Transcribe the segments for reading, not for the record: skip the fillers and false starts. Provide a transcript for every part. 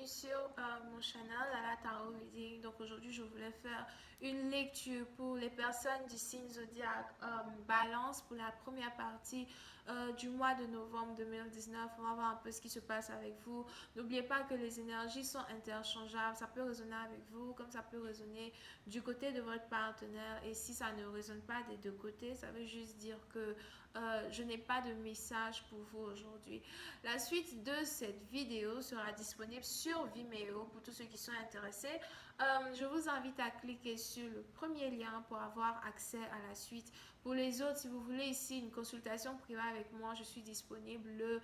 sur mon channel à la Tarot Reading. Donc aujourd'hui, je voulais faire une lecture pour les personnes du signe zodiaque Balance pour la première partie du mois de novembre 2019. On va voir un peu ce qui se passe avec vous. N'oubliez pas que les énergies sont interchangeables. Ça peut résonner avec vous comme ça peut résonner du côté de votre partenaire. Et si ça ne résonne pas des deux côtés, ça veut juste dire que je n'ai pas de message pour vous aujourd'hui. La suite de cette vidéo sera disponible sur Vimeo pour tous ceux qui sont intéressés. Je vous invite à cliquer sur le premier lien pour avoir accès à la suite. Pour les autres, si vous voulez ici une consultation privée avec moi, je suis disponible le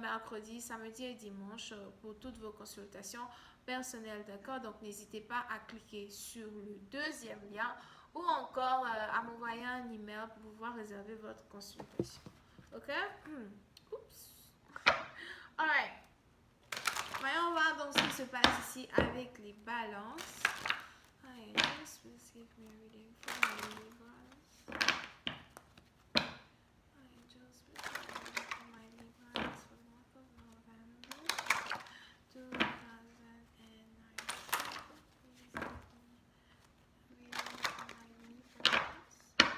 mercredi, samedi et dimanche pour toutes vos consultations personnelles, d'accord? Donc n'hésitez pas à cliquer sur le deuxième lien ou encore à m'envoyer un email pour pouvoir réserver votre consultation. Ok? Oups. Alright. Voyons voir donc ce qui se passe ici avec les balances. Alright, just please give me a reading for my Libras. Alright, just please give me a reading for my Libras for the month of November 2019. Please give me a reading for my Libras for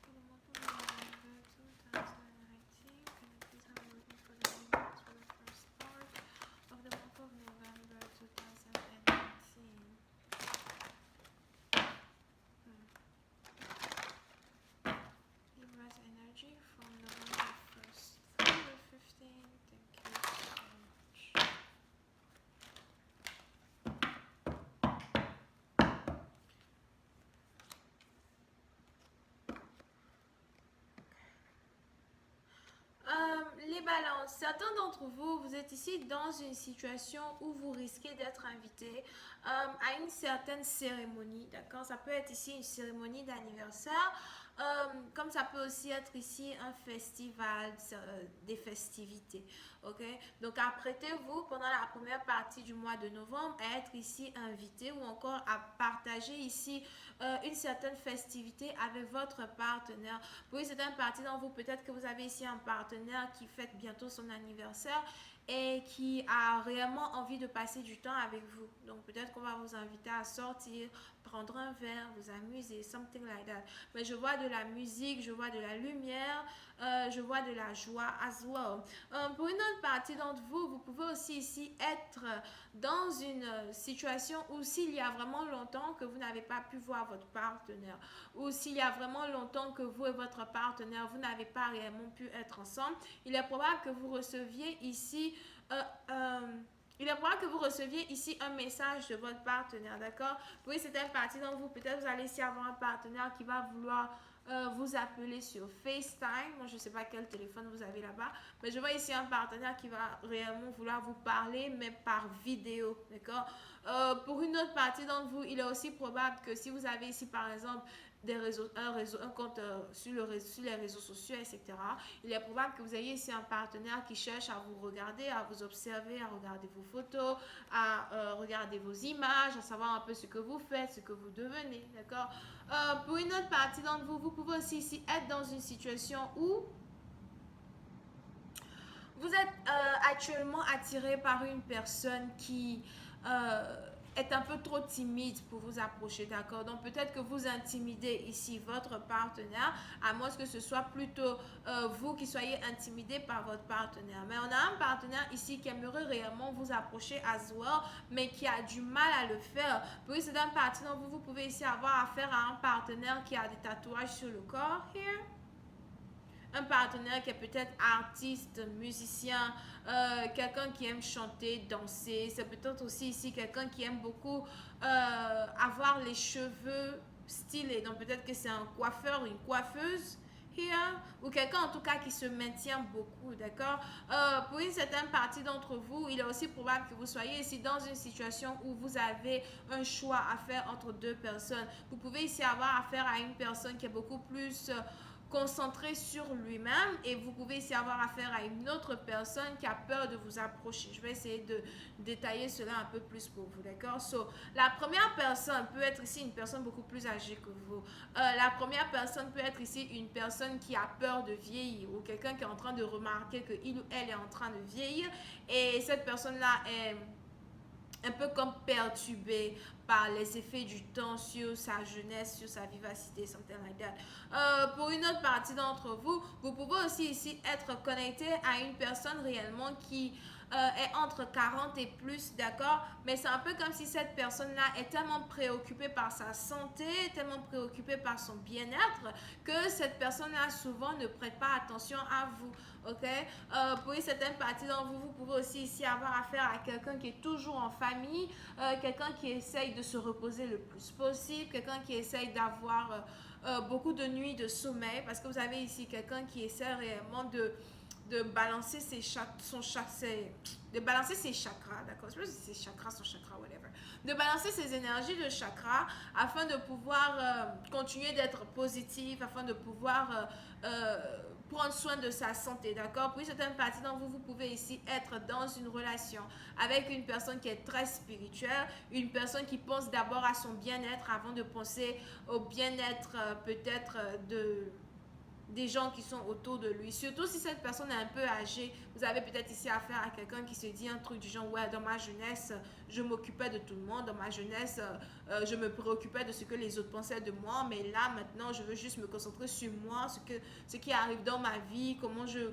the month of November 2019. Can you please have a reading for the Libras for the first part of the month of November 2019? Libras energy from November 1st through the 15th. Thank you so much. Les balances, certains d'entre vous, vous êtes ici dans une situation où vous risquez d'être invité à une certaine cérémonie, d'accord? Ça peut être ici une cérémonie d'anniversaire, comme ça peut aussi être ici un festival, des festivités, ok? Donc apprêtez-vous pendant la première partie du mois de novembre à être ici invité ou encore à partager ici une certaine festivité avec votre partenaire. Oui, c'est un parti dans vous, peut-être que vous avez ici un partenaire qui fête bientôt son anniversaire et qui a réellement envie de passer du temps avec vous. Donc peut-être qu'on va vous inviter à sortir, prendre un verre, vous amuser, something like that. Mais je vois de la musique, je vois de la lumière, je vois de la joie as well. Pour une autre partie d'entre vous, vous pouvez aussi ici être dans une situation où s'il y a vraiment longtemps que vous n'avez pas pu voir votre partenaire, ou s'il y a vraiment longtemps que vous et votre partenaire, vous n'avez pas réellement pu être ensemble, il est probable que vous receviez ici il est probable que vous receviez ici un message de votre partenaire, d'accord? Oui, c'est une partie d'entre vous. Peut-être vous allez ici avoir un partenaire qui va vouloir vous appeler sur FaceTime. Moi, je ne sais pas quel téléphone vous avez là-bas, mais je vois ici un partenaire qui va réellement vouloir vous parler, mais par vidéo, d'accord? Pour une autre partie d'entre vous, il est aussi probable que si vous avez ici, par exemple, un compte sur les réseaux sociaux, etc., il est probable que vous ayez ici un partenaire qui cherche à vous regarder, à vous observer, à regarder vos photos, à regarder vos images, à savoir un peu ce que vous faites, ce que vous devenez, d'accord? Pour une autre partie d'entre vous, vous pouvez aussi ici être dans une situation où vous êtes actuellement attiré par une personne qui est un peu trop timide pour vous approcher, d'accord? Donc peut-être que vous intimidez ici votre partenaire, à moins que ce soit plutôt vous qui soyez intimidé par votre partenaire. Mais on a un partenaire ici qui aimerait réellement vous approcher as well, mais qui a du mal à le faire. Puis c'est un partenaire, vous pouvez ici avoir affaire à un partenaire qui a des tatouages sur le corps, here. Un partenaire qui est peut-être artiste, musicien, quelqu'un qui aime chanter, danser. C'est peut-être aussi ici quelqu'un qui aime beaucoup avoir les cheveux stylés. Donc peut-être que c'est un coiffeur, une coiffeuse. Here, ou quelqu'un en tout cas qui se maintient beaucoup, d'accord? Pour une certaine partie d'entre vous, il est aussi probable que vous soyez ici dans une situation où vous avez un choix à faire entre deux personnes. Vous pouvez ici avoir affaire à une personne qui est beaucoup plus concentré sur lui-même et vous pouvez ici avoir affaire à une autre personne qui a peur de vous approcher. Je vais essayer de détailler cela un peu plus pour vous, d'accord? So, la première personne peut être ici une personne beaucoup plus âgée que vous. La première personne peut être ici une personne qui a peur de vieillir ou quelqu'un qui est en train de remarquer qu'il ou elle est en train de vieillir et cette personne-là est un peu comme perturbé par les effets du temps sur sa jeunesse, sur sa vivacité, something like that. Pour une autre partie d'entre vous, vous pouvez aussi ici être connecté à une personne réellement qui est entre 40 et plus, d'accord? Mais c'est un peu comme si cette personne-là est tellement préoccupée par sa santé, tellement préoccupée par son bien-être, que cette personne-là souvent ne prête pas attention à vous, ok? Pour une certaine partie d'entre vous, vous pouvez aussi ici avoir affaire à quelqu'un qui est toujours en famille, quelqu'un qui essaye de se reposer le plus possible, quelqu'un qui essaye d'avoir beaucoup de nuits de sommeil, parce que vous avez ici quelqu'un qui essaie réellement de balancer de balancer ses chakras, d'accord? Je sais pas si c'est chakras, son chakra, whatever. De balancer ses énergies de chakras afin de pouvoir continuer d'être positif, afin de pouvoir prendre soin de sa santé, d'accord? Pour certaines parties d'entre vous, vous pouvez ici être dans une relation avec une personne qui est très spirituelle, une personne qui pense d'abord à son bien-être avant de penser au bien-être peut-être des gens qui sont autour de lui. Surtout si cette personne est un peu âgée, vous avez peut-être ici affaire à quelqu'un qui se dit un truc du genre, ouais, dans ma jeunesse, je m'occupais de tout le monde, dans ma jeunesse, je me préoccupais de ce que les autres pensaient de moi, mais là, maintenant, je veux juste me concentrer sur moi, ce qui arrive dans ma vie, comment je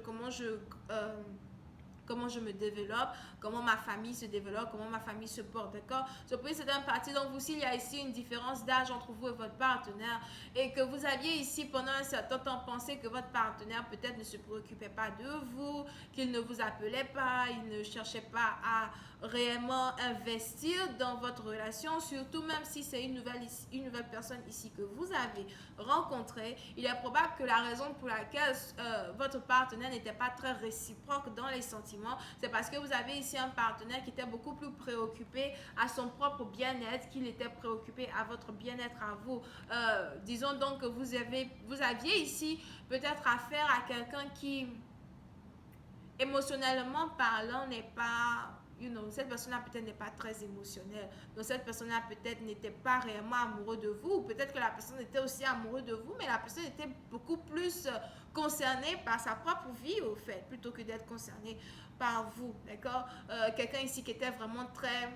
me développe, comment ma famille se développe, comment ma famille se porte, d'accord? Surprise, c'est un parti. Donc, vous, s'il y a ici une différence d'âge entre vous et votre partenaire et que vous aviez ici pendant un certain temps pensé que votre partenaire peut-être ne se préoccupait pas de vous, qu'il ne vous appelait pas, il ne cherchait pas à réellement investir dans votre relation, surtout même si c'est une nouvelle personne ici que vous avez rencontrée, il est probable que la raison pour laquelle votre partenaire n'était pas très réciproque dans les sentiments, c'est parce que vous avez ici un partenaire qui était beaucoup plus préoccupé à son propre bien-être qu'il était préoccupé à votre bien-être à vous. Disons donc que vous aviez ici peut-être affaire à quelqu'un qui émotionnellement parlant n'est pas, cette personne-là peut-être n'est pas très émotionnelle, donc cette personne-là peut-être n'était pas réellement amoureux de vous, ou peut-être que la personne était aussi amoureuse de vous, mais la personne était beaucoup plus concernée par sa propre vie au fait, plutôt que d'être concernée par vous, d'accord? Quelqu'un ici qui était vraiment très,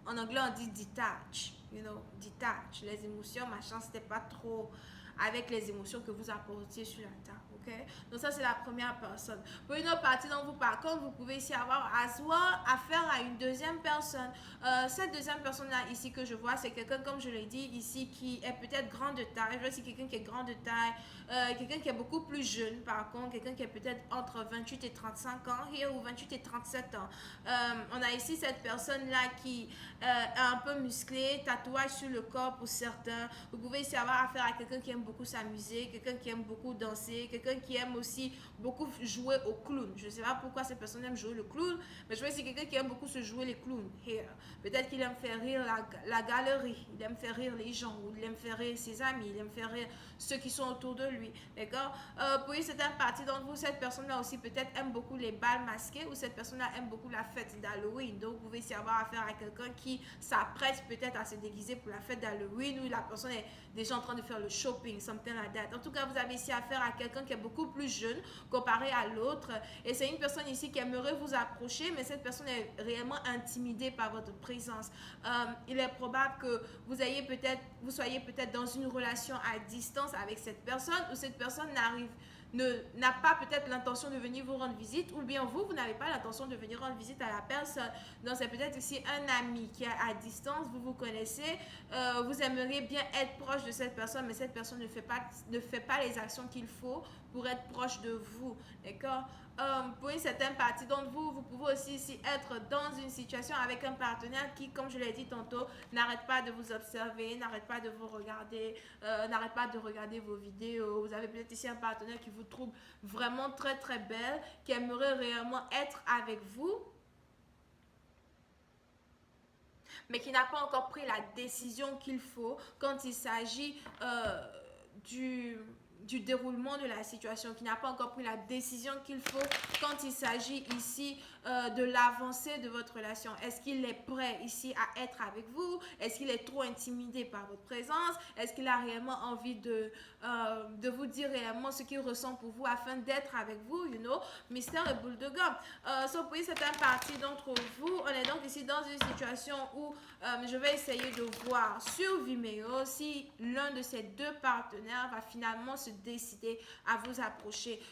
en anglais on dit detach, detach, les émotions, machin, c'était pas trop avec les émotions que vous apportiez sur la table. Okay? Donc ça c'est la première personne. Pour une autre partie d'entre vous, par contre, vous pouvez ici avoir affaire à une deuxième personne. Cette deuxième personne-là ici que je vois, c'est quelqu'un, comme je l'ai dit ici, qui est peut-être grand de taille. Je vois ici quelqu'un qui est grand de taille, quelqu'un qui est beaucoup plus jeune, par contre, quelqu'un qui est peut-être entre 28 et 35 ans, ou 28 et 37 ans. On a ici cette personne-là qui est un peu musclée, tatouage sur le corps pour certains. Vous pouvez ici avoir affaire à quelqu'un qui aime beaucoup s'amuser, quelqu'un qui aime beaucoup danser, quelqu'un qui aime aussi beaucoup jouer au clown. Je ne sais pas pourquoi cette personne aime jouer le clown, mais je vois ici quelqu'un qui aime beaucoup se jouer les clowns. Peut-être qu'il aime faire rire la galerie, il aime faire rire les gens, ou il aime faire rire ses amis, il aime faire rire ceux qui sont autour de lui. D'accord? Pour une certaine partie d'entre vous, cette personne-là aussi peut-être aime beaucoup les balles masquées, ou cette personne-là aime beaucoup la fête d'Halloween. Donc, vous pouvez ici avoir affaire à quelqu'un qui s'apprête peut-être à se déguiser pour la fête d'Halloween, où la personne est déjà en train de faire le shopping, something like that. En tout cas, vous avez ici affaire à quelqu'un qui est beaucoup plus jeune comparé à l'autre, et c'est une personne ici qui aimerait vous approcher, mais cette personne est réellement intimidée par votre présence. Il est probable que vous soyez peut-être dans une relation à distance avec cette personne, ou cette personne n'a pas peut-être l'intention de venir vous rendre visite, ou bien vous n'avez pas l'intention de venir rendre visite à la personne. Donc c'est peut-être aussi un ami qui est à distance, vous vous connaissez, vous aimeriez bien être proche de cette personne, mais cette personne ne fait pas les actions qu'il faut pour être proche de vous, d'accord? Pour une certaine partie d'entre vous, vous pouvez aussi ici être dans une situation avec un partenaire qui, comme je l'ai dit tantôt, n'arrête pas de vous observer, n'arrête pas de vous regarder, n'arrête pas de regarder vos vidéos. Vous avez peut-être ici un partenaire qui vous trouve vraiment très très belle, qui aimerait réellement être avec vous, mais qui n'a pas encore pris la décision qu'il faut quand il s'agit du du déroulement de la situation, qui n'a pas encore pris la décision qu'il faut quand il s'agit ici de l'avancée de votre relation. Est-ce qu'il est prêt ici à être avec vous? Est-ce qu'il est trop intimidé par votre présence? Est-ce qu'il a réellement envie de vous dire réellement ce qu'il ressent pour vous afin d'être avec vous, you know? Mystère et boule de gomme. So, pour certaines parties d'entre vous, on est donc ici dans une situation où je vais essayer de voir sur Vimeo si l'un de ces deux partenaires va finalement se décider à vous approcher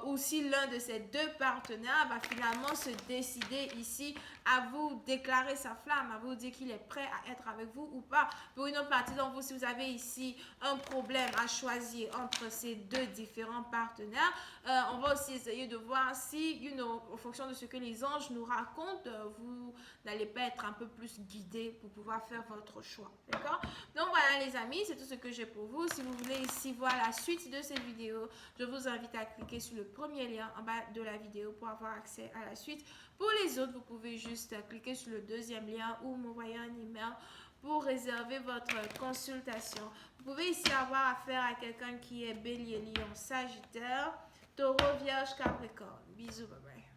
ou si l'un de ces deux partenaires va finalement se décider ici à vous déclarer sa flamme, à vous dire qu'il est prêt à être avec vous ou pas. Pour une autre partie d'entre vous, si vous avez ici un problème à choisir entre ces deux différents partenaires, on va aussi essayer de voir si, you know, en fonction de ce que les anges nous racontent, vous n'allez pas être un peu plus guidé pour pouvoir faire votre choix. D'accord? Donc voilà les amis, c'est tout ce que j'ai pour vous. Si vous voulez ici voir la suite de cette vidéo, je vous invite à cliquer sur le premier lien en bas de la vidéo pour avoir accès à la suite. Pour les autres, vous pouvez juste cliquer sur le deuxième lien ou m'envoyer un email pour réserver votre consultation. Vous pouvez ici avoir affaire à quelqu'un qui est Bélier, Lion, Sagittaire, Taureau, Vierge, Capricorne. Bisous, bye bye.